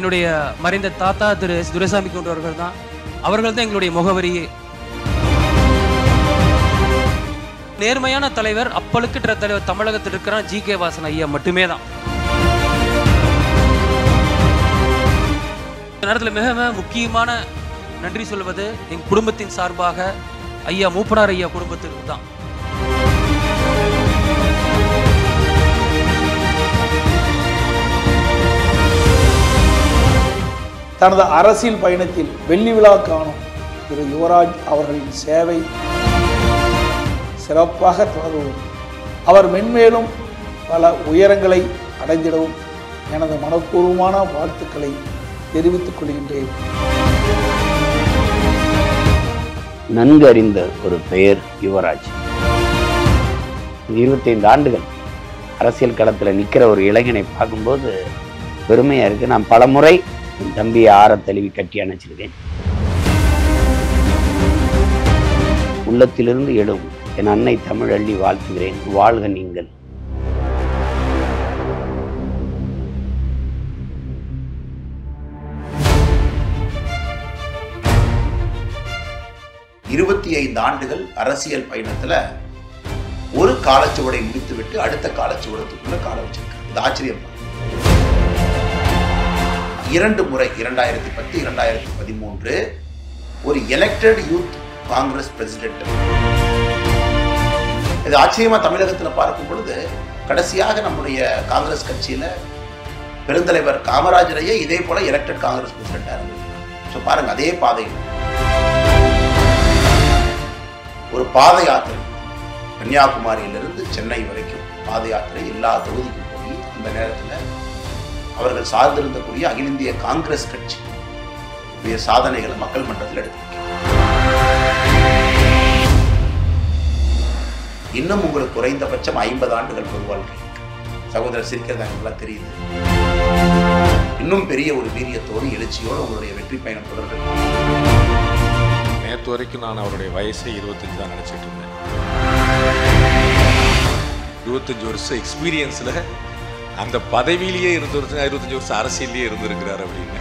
எங்களுடைய மறைந்த தாத்தா திரு துரைசாமி கொண்டவர்கள் தான். அவர்கள் தான் எங்களுடைய முகவரியே. நேர்மையான தலைவர், அப்பழுக்கிட்ட தலைவர் தமிழகத்தில் இருக்கிற ஜி.கே. வாசன் ஐயா மட்டுமே தான். இந்த நேரத்தில் மிக முக்கியமான நன்றி சொல்வது எங்கள் குடும்பத்தின் சார்பாக ஐயா மூப்பனார் ஐயா குடும்பத்திற்கு தான். தனது அரசியல் பயணத்தில் வெள்ளி விழா காணும் திரு யுவராஜ் அவர்களின் சேவை சிறப்பாக தொடரவும், அவர் மென்மேலும் பல உயரங்களை அடைந்திடவும் எனது மனப்பூர்வமான வாழ்த்துக்களை தெரிவித்துக் கொள்கின்றேன். நன்கு அறிந்த ஒரு பெயர் யுவராஜ். 25 ஆண்டுகள் அரசியல் களத்தில் நிற்கிற ஒரு இளைஞனை பார்க்கும்போது பெருமையா இருக்கு. நான் பல முறை என் தம்பியை ஆற தழுவி கட்டி அணைச்சிருக்கேன். உள்ளத்திலிருந்து எழும் என் அன்னை தமிழ் அள்ளி வாழ்த்துகிறேன். வாழ்க நீங்கள். இருபத்தி 5 ஆண்டுகள் அரசியல் பயணத்துல ஒரு காலச்சுவடை முடித்துவிட்டு அடுத்த காலச்சுவடத்துக்குள்ள கால வச்சிருக்காங்க. இது ஆச்சரியம். 2 முறை 2010, 2013 ஒரு எலெக்டட் யூத் காங்கிரஸ் பிரசிடென்ட். இது ஆச்சரியமா தமிழகத்தில் பார்க்கும் பொழுது கடைசியாக நம்முடைய காங்கிரஸ் கட்சியில பெருந்தலைவர் காமராஜரையே இதே போல எலெக்டட் காங்கிரஸ் பிரசிடென்டா இருந்தது. பாருங்க, அதே பாதையில் ஒரு பாத யாத்திரை கன்னியாகுமரியிலிருந்து சென்னை வரைக்கும் பாத யாத்திரை எல்லா தொகுதிக்கும் போய் அந்த நேரத்தில் அவர்கள் சார்ந்திருந்தக்கூடிய அகில இந்திய காங்கிரஸ் கட்சி சாதனைகளை மக்கள் மன்றத்தில் எடுத்து இன்னும் உங்களுக்கு குறைந்தபட்சம் 50 ஆண்டுகள் பொது வாழ்க்கை. சகோதரர் சிரிக்கிறதா தெரியுது. இன்னும் பெரிய ஒரு வீரியத்தோடு எழுச்சியோடு உங்களுடைய வெற்றி பயணம் தொடர்கள். நேற்று வரைக்கும் நான் அவருடைய வயசை 25 தான் நினைச்சிட்டு இருந்தேன். 25 வருஷம் எக்ஸ்பீரியன்ஸ்ல அந்த பதவியிலேயே 25 வருஷம் அரசியல்லையே இருந்திருக்கிறார் அப்படின்னு